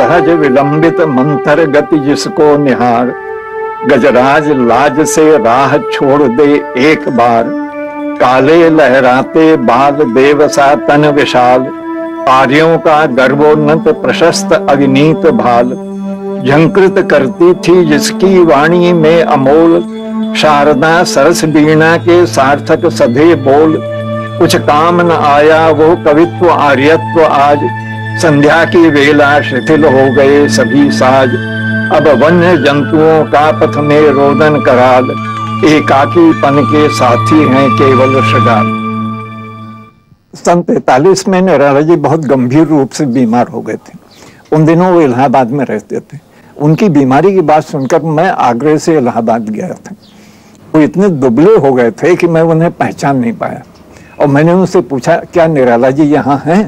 सहज विलंबित मंथर गति जिसको निहार, गजराज लाज से राह छोड़ दे एक बार, काले लहराते बाल देवसा तन विशाल, आर्यों का गर्वोन्नत प्रशस्त अविनीत भाल, झंकृत करती थी जिसकी वाणी में अमोल, शारदा सरस वीणा के सार्थक सधे बोल, कुछ काम न आया वो कवित्व आर्यत्व आज, संध्या की वेला शिथिल हो गए सभी साज, अब वन्य जंतुओं का पथ में रोदन कराल, एकाकीपन के साथी हैं केवल श्रृंगार। सन 43 में निराला जी बहुत गंभीर रूप से बीमार हो गए थे। उन दिनों वो इलाहाबाद में रहते थे। उनकी बीमारी की बात सुनकर मैं आगरे से इलाहाबाद गया था। वो इतने दुबले हो गए थे कि मैं उन्हें पहचान नहीं पाया, और मैंने उनसे पूछा क्या निराला जी यहाँ हैं?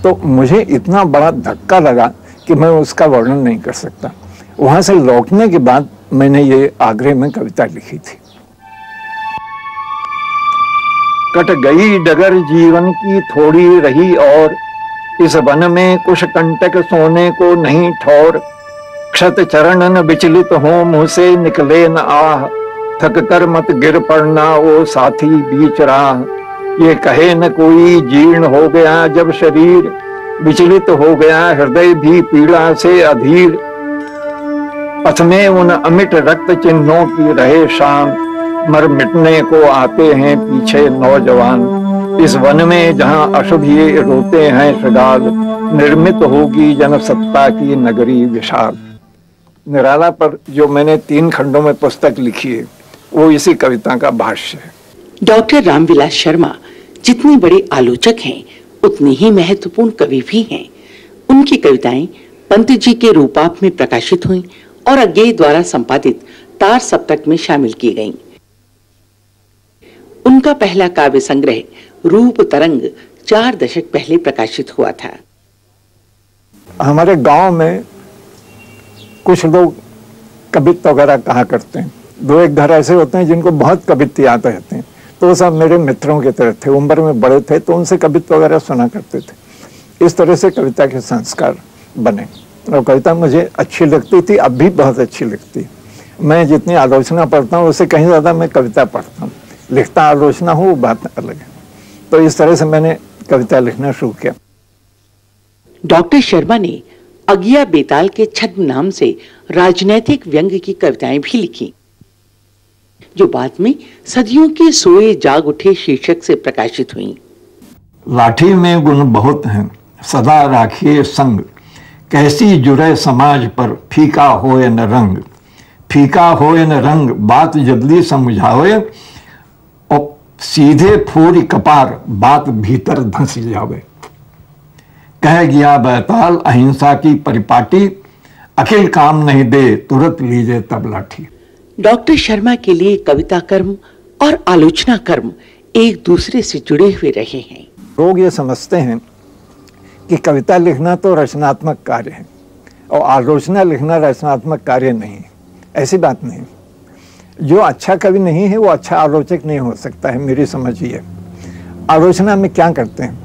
तो मुझे इतना बड़ा धक्का लगा कि मैं उसका वर्णन नहीं कर सकता। वहाँ से लौटने के बाद मैंने ये आगरे में कविता लिखी थी। कट गई डगर जीवन की थोड़ी रही और, इस वन में कुश कंटक सोने को नहीं ठौर, क्षत चरण न विचलित हो मुँह से निकले न आह, थक कर मत गिर पड़ना ओ साथी बीच राह, ये कहे न कोई जीर्ण हो गया जब शरीर, विचलित हो गया हृदय भी पीड़ा से अधीर, पथ में उन अमिट रक्त चिन्हों की रहे शान, मर मिटने को आते हैं पीछे नौजवान, इस वन में जहां अशुभ ये रोते हैं श्रृगाल, निर्मित होगी जनसत्ता की नगरी विशाल। निराला पर जो मैंने 3 खंडों में पुस्तक लिखी है वो इसी कविता का भाष्य है। डॉक्टर रामविलास शर्मा जितने बड़े आलोचक हैं उतने ही महत्वपूर्ण कवि भी हैं। उनकी कविताएं पंत जी के रूपाप में प्रकाशित हुईं और अज्ञेय द्वारा संपादित तार सप्तक में शामिल की गईं। उनका पहला काव्य संग्रह रूप तरंग 4 दशक पहले प्रकाशित हुआ था। हमारे गांव में कुछ लोग कवित्व वगैरह कहा करते हैं। 2-1 घर ऐसे होते हैं जिनको बहुत कवित्व याद रहते हैं, तो वो सब मेरे मित्रों की तरह थे, उम्र में बड़े थे, तो उनसे कवित्व वगैरह सुना करते थे। इस तरह से कविता के संस्कार बने और कविता मुझे अच्छी लगती थी, अब भी बहुत अच्छी लगती है। मैं जितनी आलोचना पढ़ता हूँ उससे कहीं ज़्यादा मैं कविता पढ़ता हूँ। लिखता आलोचना हो वो बात अलग है। तो इस तरह से मैंने कविता लिखना शुरू किया। डॉक्टर शर्मा ने अगिया बेताल के छद्म नाम से राजनैतिक व्यंग्य की कविताएं भी लिखी, जो बाद में सदियों के सोए जाग उठे शीर्षक से प्रकाशित हुई। लाठी में गुण बहुत हैं, सदा राखिए संग, कैसी जुरे समाज पर फीका होए न रंग, फीका होए न रंग, बात जल्दी समझावे, और सीधे फोरी कपार, बात भीतर धंस जावे। कह गया बैताल अहिंसा की परिपाटी, अखिल काम नहीं दे तुरंत लीजे तब लाठी। डॉक्टर शर्मा के लिए कविता कर्म और आलोचना कर्म एक दूसरे से जुड़े हुए रहे हैं। लोग ये समझते हैं कि कविता लिखना तो रचनात्मक कार्य है और आलोचना लिखना रचनात्मक कार्य नहीं है। ऐसी बात नहीं। जो अच्छा कवि नहीं है वो अच्छा आलोचक नहीं हो सकता है, मेरी समझ ये। आलोचना में क्या करते हैं?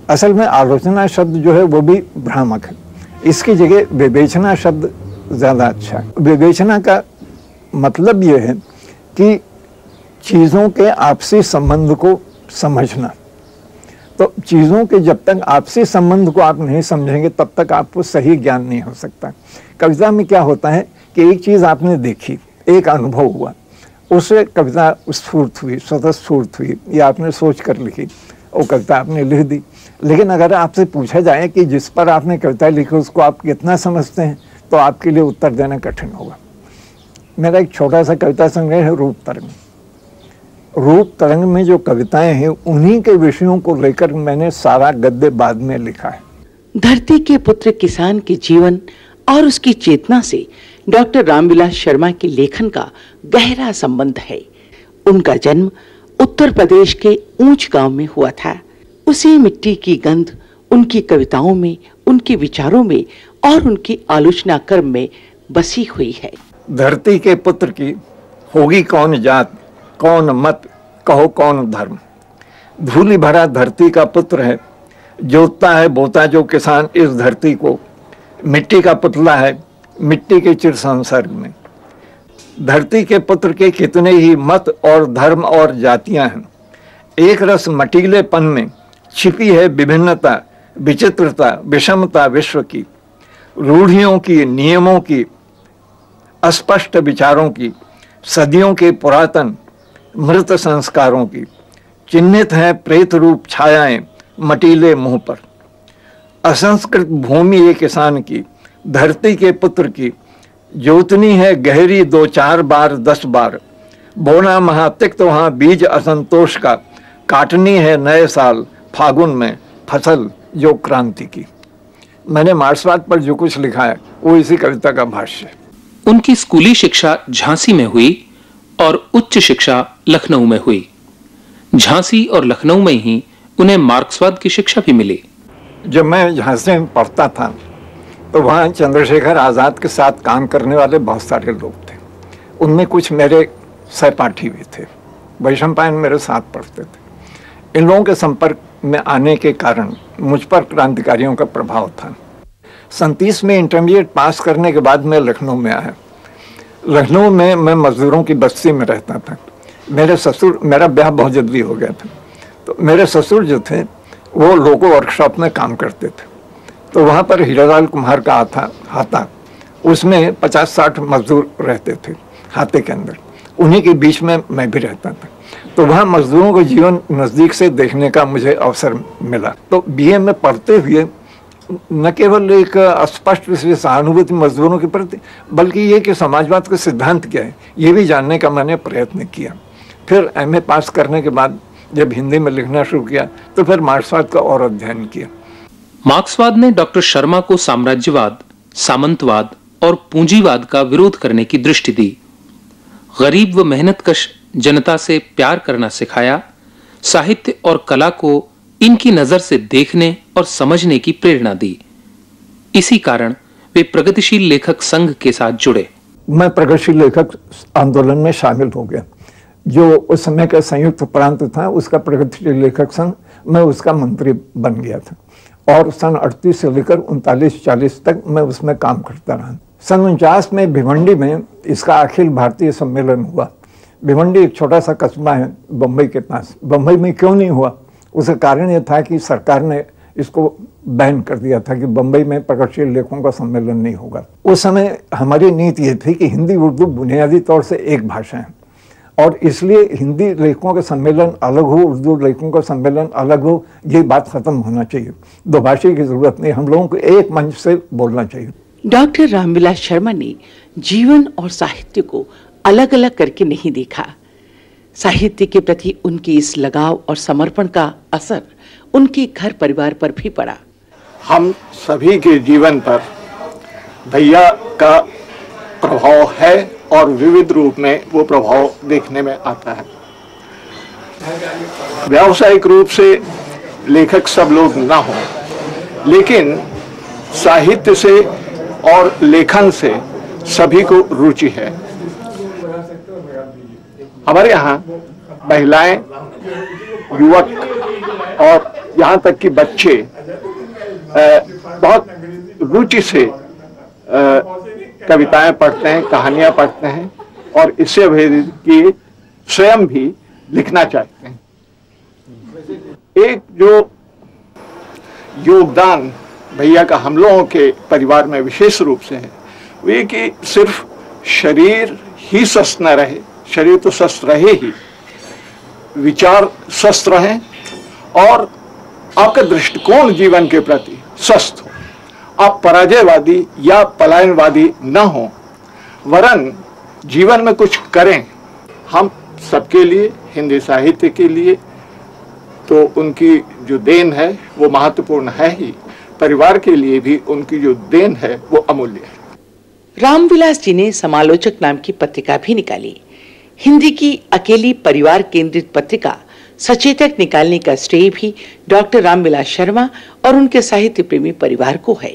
असल में आलोचना शब्द जो है वो भी भ्रामक है। इसकी जगह विवेचना शब्द ज़्यादा अच्छा है। विवेचना का मतलब ये है कि चीज़ों के आपसी संबंध को समझना। तो चीज़ों के जब तक आपसी संबंध को आप नहीं समझेंगे तब तक आपको सही ज्ञान नहीं हो सकता। कविता में क्या होता है कि एक चीज़ आपने देखी, एक अनुभव हुआ, उससे कविता स्फूर्त हुई, स्वतः स्फूर्त हुई, या आपने सोच कर लिखी और कविता आपने लिख दी। लेकिन अगर आपसे पूछा जाए कि जिस पर आपने कविता लिखी उसको आप कितना समझते हैं, तो आपके लिए उत्तर देना कठिन होगा। मेरा एक छोटा सा कविता संग्रह है रूप तरंग। रूप तरंग में जो कविताएं हैं उन्हीं के विषयों को लेकर मैंने सारा गद्य बाद में लिखा है। धरती के पुत्र किसान के जीवन और उसकी चेतना से डॉक्टर रामविलास शर्मा के लेखन का गहरा संबंध है। उनका जन्म उत्तर प्रदेश के ऊंच गांव में हुआ था। उसी मिट्टी की गंध उनकी कविताओं में, उनके विचारों में और उनकी आलोचना कर्म में बसी हुई है। धरती के पुत्र की होगी कौन जात, कौन मत, कहो कौन धर्म। धूलि भरा धरती का पुत्र है, जोतता है बोता जो किसान इस धरती को, मिट्टी का पुतला है मिट्टी के चिर संसर्ग में। धरती के पुत्र के कितने ही मत और धर्म और जातियां हैं। एक रस मटीलेपन में छिपी है विभिन्नता, विचित्रता, विषमता विश्व की, रूढ़ियों की, नियमों की, अस्पष्ट विचारों की, सदियों के पुरातन मृत संस्कारों की। चिन्हित है प्रेत रूप छायाएं मटीले मुंह पर। असंस्कृत भूमि ये किसान की, धरती के पुत्र की, जोतनी है गहरी 2-4 बार 10 बार। बोना महातिक्त वहां बीज असंतोष का, काटनी है नए साल फागुन में फसल जो क्रांति की। मैंने मार्क्सवाद पर जो कुछ लिखा है वो इसी कविता का भाष्य है। उनकी स्कूली शिक्षा झांसी में हुई और उच्च शिक्षा लखनऊ में हुई। झांसी और लखनऊ में ही उन्हें मार्क्सवाद की शिक्षा भी मिली। जब मैं झांसी में पढ़ता था तो वहाँ चंद्रशेखर आज़ाद के साथ काम करने वाले बहुत सारे लोग थे। उनमें कुछ मेरे सहपाठी भी थे। वैशंपायन मेरे साथ पढ़ते थे। इन लोगों के संपर्क में आने के कारण मुझ पर क्रांतिकारियों का प्रभाव था। 37 में इंटरमीडिएट पास करने के बाद मैं लखनऊ में आया। लखनऊ में मैं मजदूरों की बस्ती में रहता था। मेरे ससुर, मेरा ब्याह बहुत जल्दी हो गया था, तो मेरे ससुर जो थे वो लोगो वर्कशॉप में काम करते थे। तो वहाँ पर हीरालाल कुम्हार का हाता, उसमें 50-60 मजदूर रहते थे हाथे के अंदर। उन्हीं के बीच में मैं भी रहता था। तो वहाँ मजदूरों को जीवन नज़दीक से देखने का मुझे अवसर मिला। तो बीए में पढ़ते हुए न केवल एक स्पष्ट सहानुभूति मजदूरों के प्रति, बल्कि ये कि समाजवाद का सिद्धांत क्या है ये भी जानने का मैंने प्रयत्न किया। फिर एमए पास करने के बाद जब हिंदी में लिखना शुरू किया तो फिर मार्क्सवाद का और अध्ययन किया। मार्क्सवाद ने डॉक्टर शर्मा को साम्राज्यवाद, सामंतवाद और पूंजीवाद का विरोध करने की दृष्टि दी। गरीब व मेहनतकश जनता से प्यार करना सिखाया। साहित्य और कला को इनकी नजर से देखने और समझने की प्रेरणा दी। इसी कारण वे प्रगतिशील लेखक संघ के साथ जुड़े। मैं प्रगतिशील लेखक आंदोलन में शामिल हो गया। जो उस समय का संयुक्त प्रांत था उसका प्रगतिशील लेखक संघ, मैं उसका मंत्री बन गया था और सन 38 से लेकर 39-40 तक मैं उसमें काम करता रहा। सन 49 में भिवंडी में इसका अखिल भारतीय सम्मेलन हुआ। भिवंडी एक छोटा सा कस्बा है बम्बई के पास। बम्बई में क्यों नहीं हुआ, उसका कारण ये था कि सरकार ने इसको बैन कर दिया था कि बम्बई में प्रगतिशील लेखकों का सम्मेलन नहीं होगा। उस समय हमारी नीति ये थी कि हिंदी उर्दू बुनियादी तौर से एक भाषा है और इसलिए हिंदी लेखकों का सम्मेलन अलग हो, उर्दू लेखकों का सम्मेलन अलग हो, ये बात खत्म होना चाहिए। दो भाषा की जरूरत नहीं, हम लोगों को एक मंच से बोलना चाहिए। डॉक्टर रामविलास शर्मा ने जीवन और साहित्य को अलग अलग करके नहीं देखा। साहित्य के प्रति उनकी इस लगाव और समर्पण का असर उनके घर परिवार पर भी पड़ा। हम सभी के जीवन पर भैया का प्रभाव है और विविध रूप में वो प्रभाव देखने में आता है। व्यावसायिक रूप से लेखक सब लोग ना हो, लेकिन साहित्य से और लेखन से सभी को रुचि है। हमारे यहाँ महिलाएं, युवक और यहाँ तक कि बच्चे बहुत रुचि से कविताएं पढ़ते हैं, कहानियां पढ़ते हैं और इससे अभिहित कि स्वयं भी लिखना चाहते हैं। एक जो योगदान भैया का हम लोगों के परिवार में विशेष रूप से है वो ये कि सिर्फ शरीर ही स्वस्थ न रहे, शरीर तो स्वस्थ रहे ही, विचार स्वस्थ रहें और आपका दृष्टिकोण जीवन के प्रति स्वस्थ हो। आप पराजयवादी या पलायनवादी न हो, वरन जीवन में कुछ करें। हम सबके लिए, हिंदी साहित्य के लिए तो उनकी जो देन है वो महत्वपूर्ण है ही, परिवार के लिए भी उनकी जो देन है वो अमूल्य है। रामविलास जी ने समालोचक नाम की पत्रिका भी निकाली। हिंदी की अकेली परिवार केंद्रित पत्रिका सचेतक निकालने का श्रेय भी डॉक्टर रामविलास शर्मा और उनके साहित्य प्रेमी परिवार को है।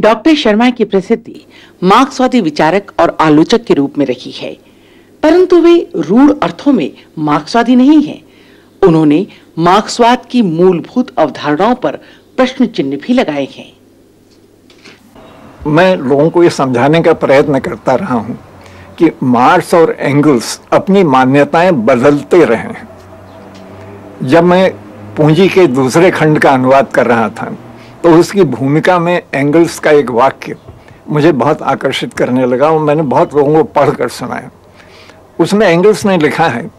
डॉक्टर शर्मा की प्रसिद्धि मार्क्सवादी विचारक और आलोचक के रूप में रही है, परंतु वे रूढ़ अर्थों में मार्क्सवादी नहीं हैं। उन्होंने मार्क्सवाद की मूलभूत अवधारणाओं पर प्रश्न चिन्ह भी लगाए हैं। मैं लोगों को ये समझाने का प्रयत्न करता रहा हूं कि मार्क्स और एंगल्स अपनी मान्यताएं बदलते रहे हैं। जब मैं पूंजी के दूसरे खंड का अनुवाद कर रहा था तो उसकी भूमिका में एंगल्स का एक वाक्य मुझे बहुत आकर्षित करने लगा और मैंने बहुत लोगों को पढ़कर सुनाया। उसमें एंगल्स ने लिखा है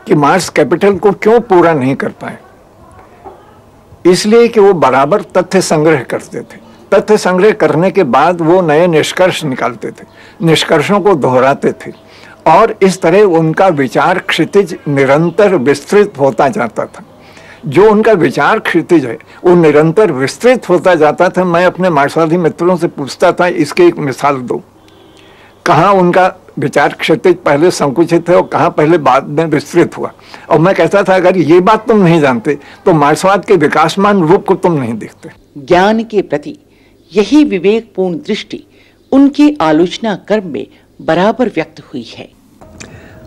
कि मार्क्स कैपिटल को क्यों पूरा नहीं कर पाए, इसलिए कि वो बराबर तथ्य संग्रह करते थे। तथ्य संग्रह करने के बाद वो नए निष्कर्ष निकालते थे, निष्कर्षों को दोहराते थे और इस तरह उनका विचार क्षितिज निरंतर विस्तृत होता जाता था। जो उनका विचार क्षितिज है वो निरंतर विस्तृत होता जाता था। मैं अपने मार्क्सवादी मित्रों से पूछता था, इसकी एक मिसाल दो, कहाँ उनका विचार क्षितिज पहले संकुचित है और कहाँ पहले बाद में विस्तृत हुआ। और मैं कहता था अगर ये बात तुम नहीं जानते तो मार्क्सवाद के विकासमान रूप को तुम नहीं देखते। ज्ञान के प्रति यही विवेकपूर्ण दृष्टि उनके आलोचना कर्म में बराबर व्यक्त हुई है।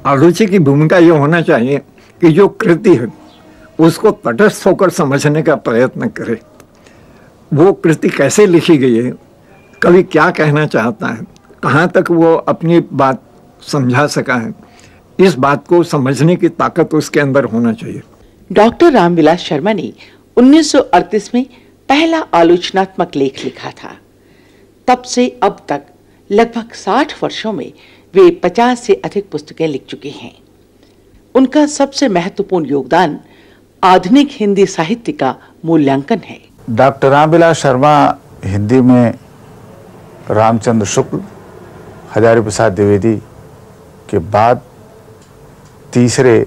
आलोचक की भूमिका ये होना चाहिए कि जो कृति है उसको तटस्थ होकर समझने का प्रयत्न करे। वो कृति कैसे लिखी गई है, कवि क्या कहना चाहता है, कहाँ तक वो अपनी बात समझा सका है, इस बात को समझने की ताकत उसके अंदर होना चाहिए। डॉक्टर रामविलास शर्मा ने 1938 में पहला आलोचनात्मक लेख लिखा था। तब से अब तक लगभग 60 वर्षों में वे 50 से अधिक पुस्तकें लिख चुके हैं। उनका सबसे महत्वपूर्ण योगदान आधुनिक हिंदी साहित्य का मूल्यांकन है। डॉक्टर रामविलास शर्मा हिंदी में रामचंद्र शुक्ल, हजारी प्रसाद द्विवेदी के बाद तीसरे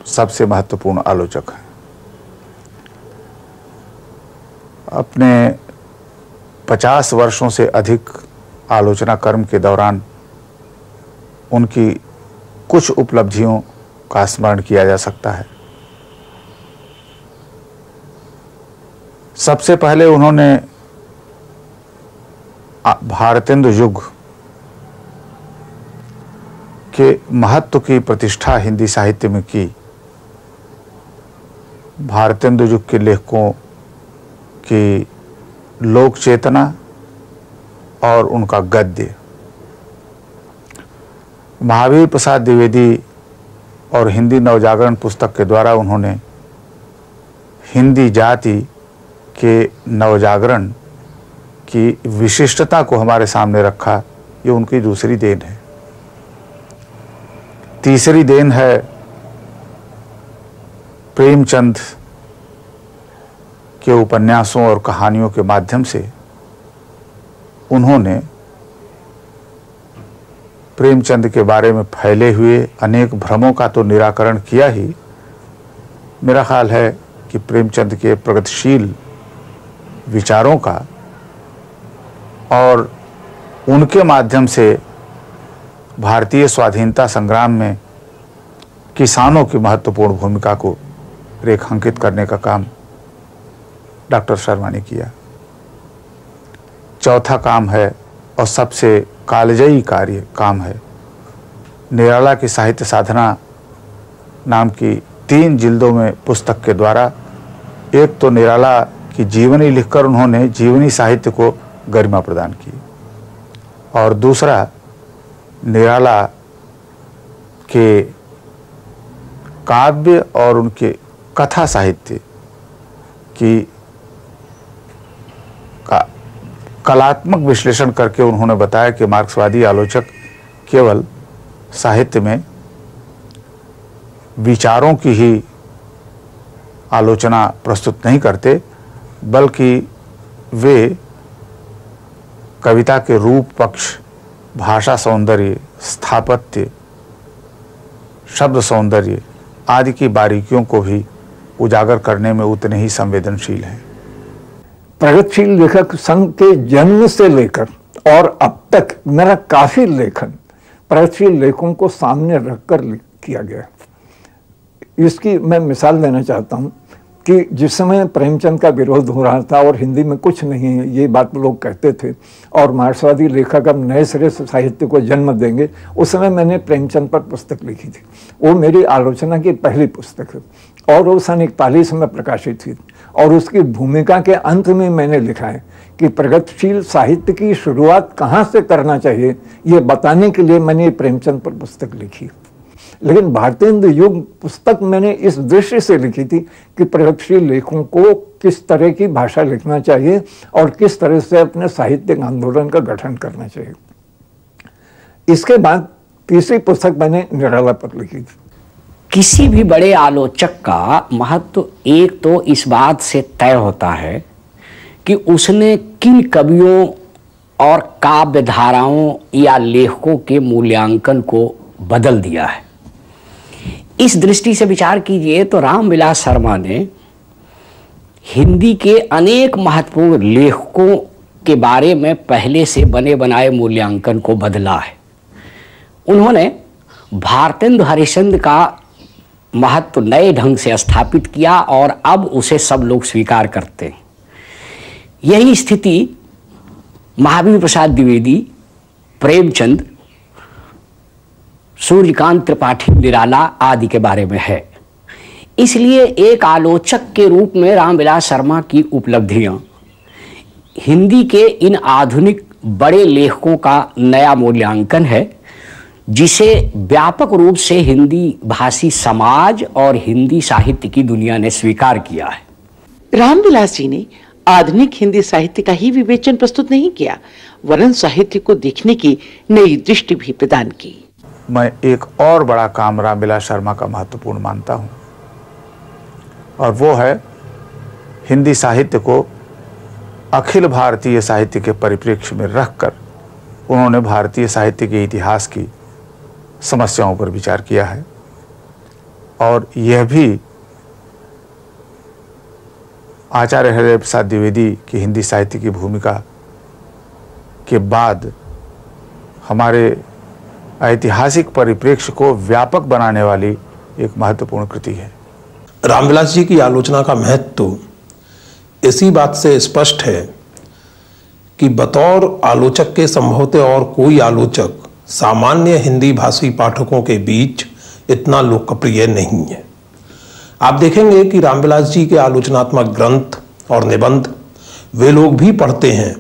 सबसे महत्वपूर्ण आलोचक हैं। अपने 50 वर्षों से अधिक आलोचना कर्म के दौरान उनकी कुछ उपलब्धियों का स्मरण किया जा सकता है। सबसे पहले उन्होंने भारतेंदु युग के महत्व की प्रतिष्ठा हिंदी साहित्य में की। भारतेंदु युग के लेखकों की लोक चेतना और उनका गद्य, महावीर प्रसाद द्विवेदी और हिंदी नवजागरण पुस्तक के द्वारा उन्होंने हिंदी जाति के नवजागरण की विशिष्टता को हमारे सामने रखा। ये उनकी दूसरी देन है। तीसरी देन है प्रेमचंद के उपन्यासों और कहानियों के माध्यम से उन्होंने प्रेमचंद के बारे में फैले हुए अनेक भ्रमों का तो निराकरण किया ही, मेरा ख्याल है कि प्रेमचंद के प्रगतिशील विचारों का और उनके माध्यम से भारतीय स्वाधीनता संग्राम में किसानों की महत्वपूर्ण भूमिका को रेखांकित करने का काम डॉक्टर शर्मा ने किया। चौथा काम है और सबसे कालजयी काम है निराला की साहित्य साधना नाम की 3 जिल्दों में पुस्तक के द्वारा एक तो निराला की जीवनी लिखकर उन्होंने जीवनी साहित्य को गरिमा प्रदान की और दूसरा निराला के काव्य और उनके कथा साहित्य की कलात्मक विश्लेषण करके उन्होंने बताया कि मार्क्सवादी आलोचक केवल साहित्य में विचारों की ही आलोचना प्रस्तुत नहीं करते, बल्कि वे कविता के रूप पक्ष, भाषा सौंदर्य, स्थापत्य, शब्द सौंदर्य आदि की बारीकियों को भी उजागर करने में उतने ही संवेदनशील हैं। प्रगतिशील लेखक संघ के जन्म से लेकर और अब तक मेरा काफी लेखन प्रगतिशील लेखकों को सामने रखकर किया गया। इसकी मैं मिसाल देना चाहता हूँ कि जिस समय प्रेमचंद का विरोध हो रहा था और हिंदी में कुछ नहीं है ये बात लोग कहते थे और मार्क्सवादी लेखक अब नए सिरे से साहित्य को जन्म देंगे, उस समय मैंने प्रेमचंद पर पुस्तक लिखी थी। वो मेरी आलोचना की पहली पुस्तक है और वो सन 41 में प्रकाशित हुई। और उसकी भूमिका के अंत में मैंने लिखा है कि प्रगतिशील साहित्य की शुरुआत कहाँ से करना चाहिए, ये बताने के लिए मैंने प्रेमचंद पर पुस्तक लिखी। लेकिन भारतेंदु युग पुस्तक मैंने इस दृष्टि से लिखी थी कि प्रगतिशील लेखकों को किस तरह की भाषा लिखना चाहिए और किस तरह से अपने साहित्यिक आंदोलन का गठन करना चाहिए। इसके बाद तीसरी पुस्तक मैंने निराला पर लिखी थी। किसी भी बड़े आलोचक का महत्व एक तो इस बात से तय होता है कि उसने किन कवियों और काव्य धाराओं या लेखकों के मूल्यांकन को बदल दिया है। इस दृष्टि से विचार कीजिए तो रामविलास शर्मा ने हिंदी के अनेक महत्वपूर्ण लेखकों के बारे में पहले से बने बनाए मूल्यांकन को बदला है। उन्होंने भारतेंदु हरिश्चंद्र का महत्व नए ढंग से स्थापित किया और अब उसे सब लोग स्वीकार करते हैं। यही स्थिति महावीर प्रसाद द्विवेदी, प्रेमचंद, सूर्यकांत त्रिपाठी, निराला आदि के बारे में है। इसलिए एक आलोचक के रूप में रामविलास शर्मा की उपलब्धियां हिंदी के इन आधुनिक बड़े लेखकों का नया मूल्यांकन है, जिसे व्यापक रूप से हिंदी भाषी समाज और हिंदी साहित्य की दुनिया ने स्वीकार किया है। रामविलास जी ने आधुनिक हिंदी साहित्य का ही विवेचन प्रस्तुत नहीं किया, वरन साहित्य को देखने की नई दृष्टि भी प्रदान की। मैं एक और बड़ा काम रामविलास शर्मा का महत्वपूर्ण मानता हूं, और वो है हिंदी साहित्य को अखिल भारतीय साहित्य के परिप्रेक्ष्य में रखकर उन्होंने भारतीय साहित्य के इतिहास की समस्याओं पर विचार किया है। और यह भी आचार्य हरिहर प्रसाद द्विवेदी की हिंदी साहित्य की भूमिका के बाद हमारे ऐतिहासिक परिप्रेक्ष्य को व्यापक बनाने वाली एक महत्वपूर्ण कृति है। रामविलास जी की आलोचना का महत्व इसी बात से स्पष्ट है कि बतौर आलोचक के संभवतः और कोई आलोचक सामान्य हिंदी भाषी पाठकों के बीच इतना लोकप्रिय नहीं है। आप देखेंगे कि रामविलास जी के आलोचनात्मक ग्रंथ और निबंध वे लोग भी पढ़ते हैं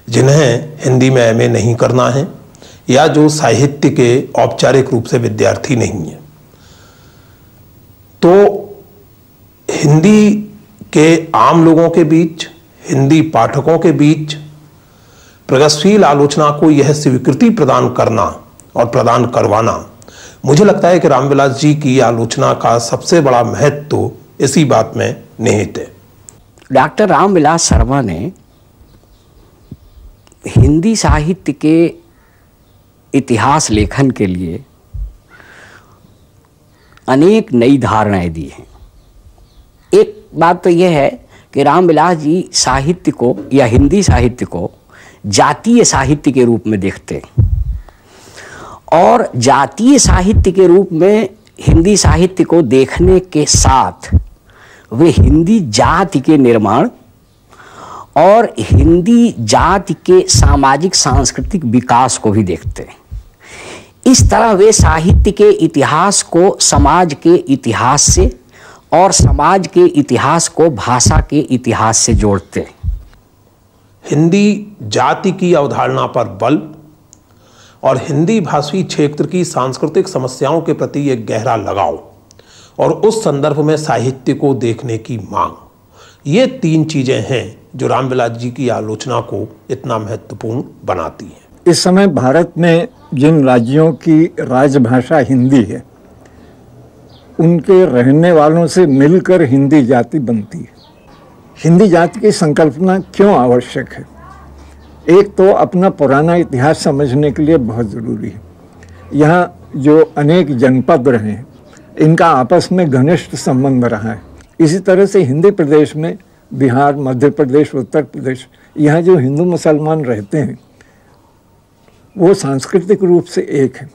जिन्हें हिंदी में एमए नहीं करना है या जो साहित्य के औपचारिक रूप से विद्यार्थी नहीं है। तो हिंदी के आम लोगों के बीच, हिंदी पाठकों के बीच प्रगतिशील आलोचना को यह स्वीकृति प्रदान करना और प्रदान करवाना, मुझे लगता है कि रामविलास जी की आलोचना का सबसे बड़ा महत्व इसी बात में निहित है। डॉक्टर रामविलास शर्मा ने हिंदी साहित्य के इतिहास लेखन के लिए अनेक नई धारणाएं दी हैं। एक बात तो यह है कि रामविलास जी साहित्य को या हिंदी साहित्य को जातीय साहित्य के रूप में देखते हैं, और जातीय साहित्य के रूप में हिंदी साहित्य को देखने के साथ वे हिंदी जाति के निर्माण और हिंदी जाति के सामाजिक सांस्कृतिक विकास को भी देखते हैं। इस तरह वे साहित्य के इतिहास को समाज के इतिहास से और समाज के इतिहास को भाषा के इतिहास से जोड़ते हैं। हिंदी जाति की अवधारणा पर बल और हिंदी भाषी क्षेत्र की सांस्कृतिक समस्याओं के प्रति एक गहरा लगाव और उस संदर्भ में साहित्य को देखने की मांग, ये तीन चीजें हैं जो रामविलास जी की आलोचना को इतना महत्वपूर्ण बनाती हैं। इस समय भारत में जिन राज्यों की राजभाषा हिंदी है, उनके रहने वालों से मिलकर हिंदी जाति बनती है। हिंदी जाति की संकल्पना क्यों आवश्यक है? एक तो अपना पुराना इतिहास समझने के लिए बहुत ज़रूरी है। यहाँ जो अनेक जनपद रहे हैं, इनका आपस में घनिष्ठ संबंध रहा है। इसी तरह से हिंदी प्रदेश में बिहार, मध्य प्रदेश, उत्तर प्रदेश, यहाँ जो हिंदू मुसलमान रहते हैं वो सांस्कृतिक रूप से एक है।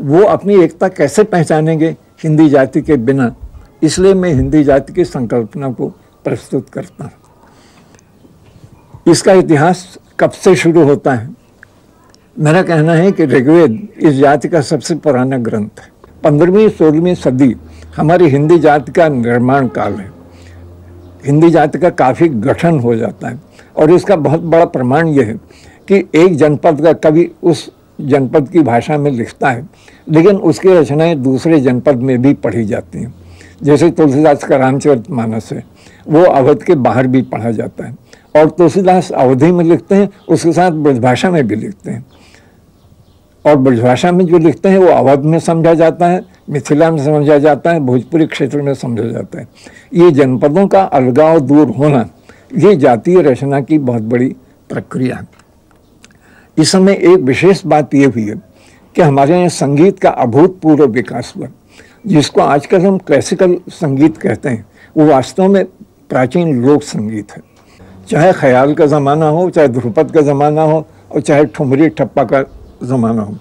वो अपनी एकता कैसे पहचानेंगे हिंदी जाति के बिना? इसलिए मैं हिंदी जाति की संकल्पना को प्रस्तुत करता हूँ। इसका इतिहास कब से शुरू होता है? मेरा कहना है कि ऋग्वेद इस जाति का सबसे पुराना ग्रंथ है। 15वीं-16वीं सदी हमारी हिंदी जाति का निर्माण काल है। हिंदी जाति का काफ़ी गठन हो जाता है और इसका बहुत बड़ा प्रमाण यह है कि एक जनपद का कवि उस जनपद की भाषा में लिखता है, लेकिन उसकी रचनाएं दूसरे जनपद में भी पढ़ी जाती हैं। जैसे तुलसीदास का रामचरितमानस है, वो अवध के बाहर भी पढ़ा जाता है और तुलसीदास अवधी में लिखते हैं, उसके साथ ब्रजभाषा में भी लिखते हैं। और ब्रजभाषा में जो लिखते हैं वो अवध में समझा जाता है, मिथिला में समझा जाता है, भोजपुरी क्षेत्र में समझा जाता है। ये जनपदों का अलगाव दूर होना, ये जातीय रचना की बहुत बड़ी प्रक्रिया है। इस समय एक विशेष बात ये भी है कि हमारे यहाँ संगीत का अभूतपूर्व विकास हुआ, जिसको आजकल हम क्लासिकल संगीत कहते हैं, वो वास्तव में प्राचीन लोक संगीत है। चाहे ख्याल का ज़माना हो, चाहे ध्रुपद का ज़माना हो और चाहे ठुमरी ठप्पा का ज़माना हो,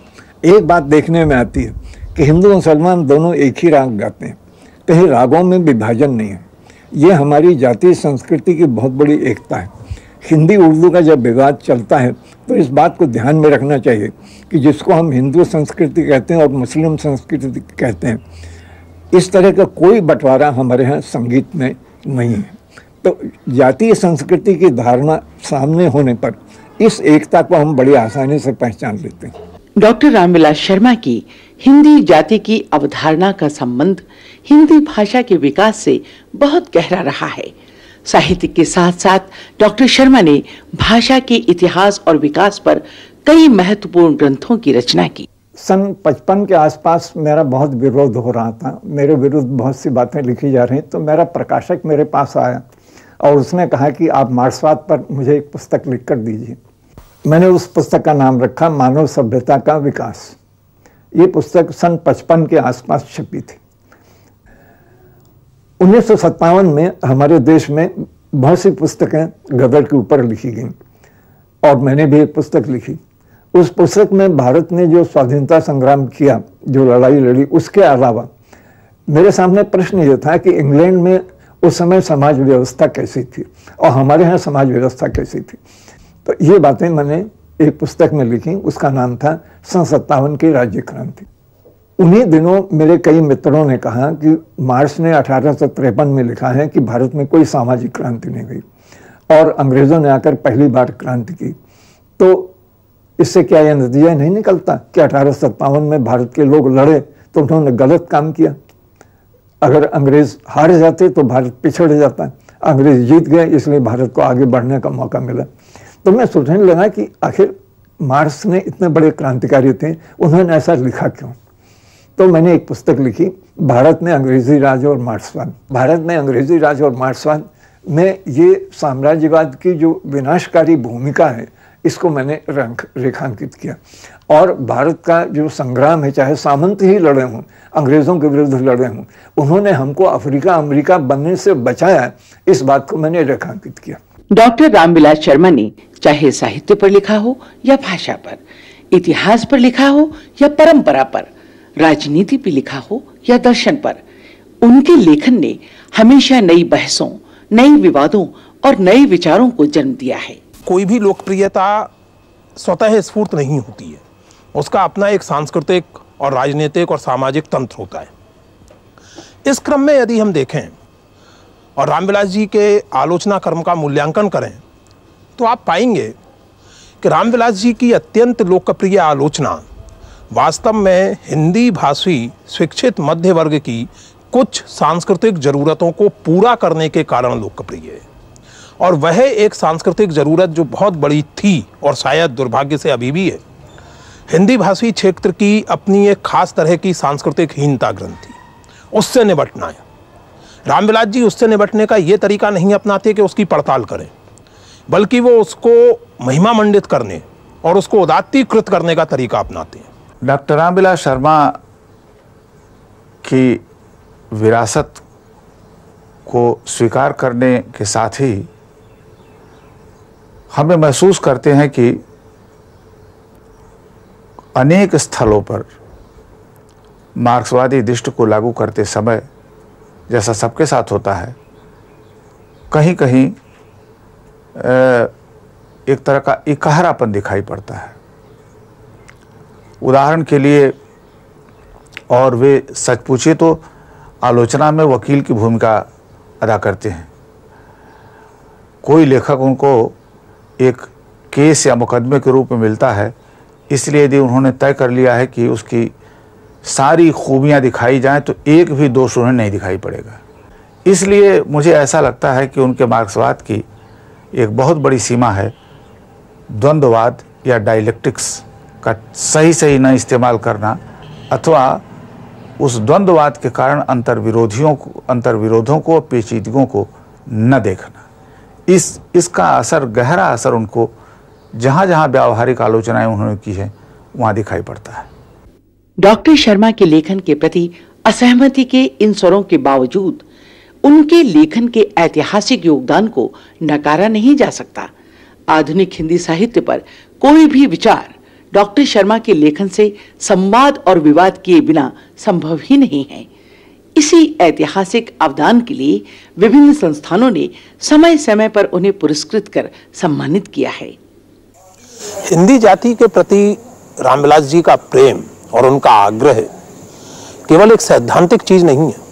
एक बात देखने में आती है कि हिंदू मुसलमान दोनों एक ही राग गाते हैं, कहीं रागों में विभाजन नहीं है। ये हमारी जातीय संस्कृति की बहुत बड़ी एकता है। हिंदी उर्दू का जब विवाद चलता है तो इस बात को ध्यान में रखना चाहिए कि जिसको हम हिंदू संस्कृति कहते हैं और मुस्लिम संस्कृति कहते हैं, इस तरह का कोई बंटवारा हमारे यहाँ संगीत में नहीं है। तो जातीय संस्कृति की धारणा सामने होने पर इस एकता को हम बड़ी आसानी से पहचान लेते हैं। डॉक्टर रामविलास शर्मा की हिंदी जाति की अवधारणा का संबंध हिंदी भाषा के विकास से बहुत गहरा रहा है। साहित्य के साथ साथ डॉक्टर शर्मा ने भाषा के इतिहास और विकास पर कई महत्वपूर्ण ग्रंथों की रचना की। सन 55 के आसपास मेरा बहुत विरोध हो रहा था, मेरे विरुद्ध बहुत सी बातें लिखी जा रही, तो मेरा प्रकाशक मेरे पास आया और उसने कहा कि आप मार्क्सवाद पर मुझे एक पुस्तक लिख कर दीजिए। मैंने उस पुस्तक का नाम रखा मानव सभ्यता का विकास। ये पुस्तक सन 55 के आसपास छपी थी। 1957 में हमारे देश में बहुत सी पुस्तकें गदर के ऊपर लिखी गईं और मैंने भी एक पुस्तक लिखी। उस पुस्तक में भारत ने जो स्वाधीनता संग्राम किया, जो लड़ाई लड़ी, उसके अलावा मेरे सामने प्रश्न ये था कि इंग्लैंड में उस समय समाज व्यवस्था कैसी थी और हमारे यहाँ समाज व्यवस्था कैसी थी। तो ये बातें मैंने एक पुस्तक में लिखी, उसका नाम था सन 57 की राज्य क्रांति। उन्हीं दिनों मेरे कई मित्रों ने कहा कि मार्क्स ने 1853 में लिखा है कि भारत में कोई सामाजिक क्रांति नहीं हुई और अंग्रेज़ों ने आकर पहली बार क्रांति की। तो इससे क्या यह नतीजा नहीं निकलता कि 1857 में भारत के लोग लड़े तो उन्होंने गलत काम किया? अगर अंग्रेज हार जाते तो भारत पिछड़ जाता, अंग्रेज जीत गए इसलिए भारत को आगे बढ़ने का मौका मिला। तो मैं सोचने लगा कि आखिर मार्क्स ने इतने बड़े क्रांतिकारी थे, उन्होंने ऐसा लिखा क्यों? तो मैंने एक पुस्तक लिखी, भारत में अंग्रेजी राज और मार्क्सवाद। भारत में अंग्रेजी राज और मार्क्सवाद में ये साम्राज्यवाद की जो विनाशकारी भूमिका है, इसको मैंने रेखांकित किया। और भारत का जो संग्राम है, चाहे सामंत ही लड़े हों, अंग्रेज़ों के विरुद्ध लड़े हों, उन्होंने हमको अफ्रीका अमेरिका बनने से बचाया, इस बात को मैंने रेखांकित किया। डॉक्टर रामविलास शर्मा ने चाहे साहित्य पर लिखा हो या भाषा पर, इतिहास पर लिखा हो या परंपरा पर, राजनीति पर लिखा हो या दर्शन पर, उनके लेखन ने हमेशा नई बहसों, नए विवादों और नए विचारों को जन्म दिया है। कोई भी लोकप्रियता स्वतः स्फूर्त नहीं होती है, उसका अपना एक सांस्कृतिक और राजनीतिक और सामाजिक तंत्र होता है। इस क्रम में यदि हम देखें और रामविलास जी के आलोचना कर्म का मूल्यांकन करें तो आप पाएंगे कि रामविलास जी की अत्यंत लोकप्रिय आलोचना वास्तव में हिंदी भाषी शिक्षित मध्य वर्ग की कुछ सांस्कृतिक जरूरतों को पूरा करने के कारण लोकप्रिय है। और वह एक सांस्कृतिक जरूरत जो बहुत बड़ी थी और शायद दुर्भाग्य से अभी भी है, हिंदी भाषी क्षेत्र की अपनी एक खास तरह की सांस्कृतिक हीनता ग्रंथि, उससे निपटना है। रामविलास जी उससे निपटने का ये तरीका नहीं अपनाते कि उसकी पड़ताल करें, बल्कि वो उसको महिमा मंडित करने और उसको उदात्तीकृत करने का तरीका अपनाते हैं। डॉक्टर रामविलास शर्मा की विरासत को स्वीकार करने के साथ ही हमें महसूस करते हैं कि अनेक स्थलों पर मार्क्सवादी दृष्टि को लागू करते समय, जैसा सबके साथ होता है, कहीं कहीं एक तरह का इकहरापन दिखाई पड़ता है। उदाहरण के लिए और वे सच पूछे तो आलोचना में वकील की भूमिका अदा करते हैं। कोई लेखक उनको एक केस या मुकदमे के रूप में मिलता है, इसलिए यदि उन्होंने तय कर लिया है कि उसकी सारी खूबियां दिखाई जाएं तो एक भी दोष उन्हें नहीं दिखाई पड़ेगा। इसलिए मुझे ऐसा लगता है कि उनके मार्क्सवाद की एक बहुत बड़ी सीमा है द्वंद्ववाद या डायलेक्टिक्स का सही न इस्तेमाल करना, अथवा उस द्वंद्ववाद के कारण अंतर्विरोधों को, पेचीदगियों को न देखना। इसका असर, गहरा असर उनको जहाँ जहाँ व्यावहारिक आलोचनाएं उन्होंने की है वहाँ दिखाई पड़ता है। डॉक्टर शर्मा के लेखन के प्रति असहमति के इन स्वरों के बावजूद उनके लेखन के ऐतिहासिक योगदान को नकारा नहीं जा सकता। आधुनिक हिंदी साहित्य पर कोई भी विचार डॉक्टर शर्मा के लेखन से संवाद और विवाद किए बिना संभव ही नहीं है। इसी ऐतिहासिक अवदान के लिए विभिन्न संस्थानों ने समय समय पर उन्हें पुरस्कृत कर सम्मानित किया है। हिंदी जाति के प्रति रामविलास जी का प्रेम और उनका आग्रह केवल एक सैद्धांतिक चीज नहीं है,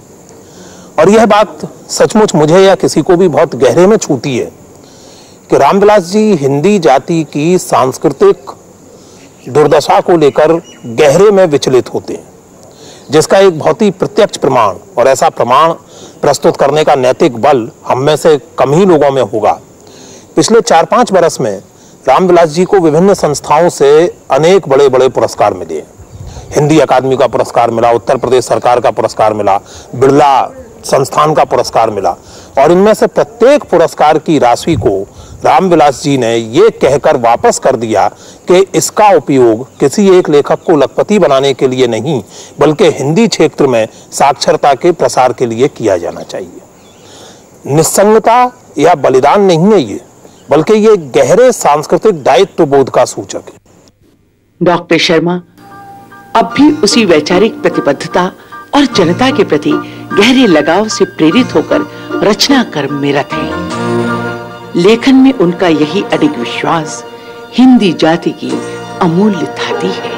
और यह बात सचमुच मुझे या किसी को भी बहुत गहरे में छूती है कि रामविलास जी हिंदी जाति की सांस्कृतिक दुर्दशा को लेकर गहरे में विचलित होते हैं, जिसका एक बहुत ही प्रत्यक्ष प्रमाण, और ऐसा प्रमाण प्रस्तुत करने का नैतिक बल हम में से कम ही लोगों में होगा। पिछले 4-5 बरस में रामविलास जी को विभिन्न संस्थाओं से अनेक बड़े बड़े पुरस्कार मिले। हिंदी अकादमी का पुरस्कार मिला, उत्तर प्रदेश सरकार का पुरस्कार मिला, बिरला संस्थान का पुरस्कार मिला, और इनमें से प्रत्येक पुरस्कार की राशि को रामविलास जी ने ये कहकर वापस कर दिया कि इसका उपयोग किसी एक लेखक को लखपति बनाने के लिए नहीं, बल्कि हिंदी क्षेत्र में साक्षरता के प्रसार के लिए किया जाना चाहिए। निस्संगता या बलिदान नहीं है ये, बल्कि ये गहरे सांस्कृतिक दायित्व बोध का सूचक है। डॉक्टर शर्मा अब भी उसी वैचारिक प्रतिबद्धता और जनता के प्रति गहरे लगाव से प्रेरित होकर रचना कर्म में रत हैं। लेखन में उनका यही अडिग विश्वास हिंदी जाति की अमूल्य धाती है।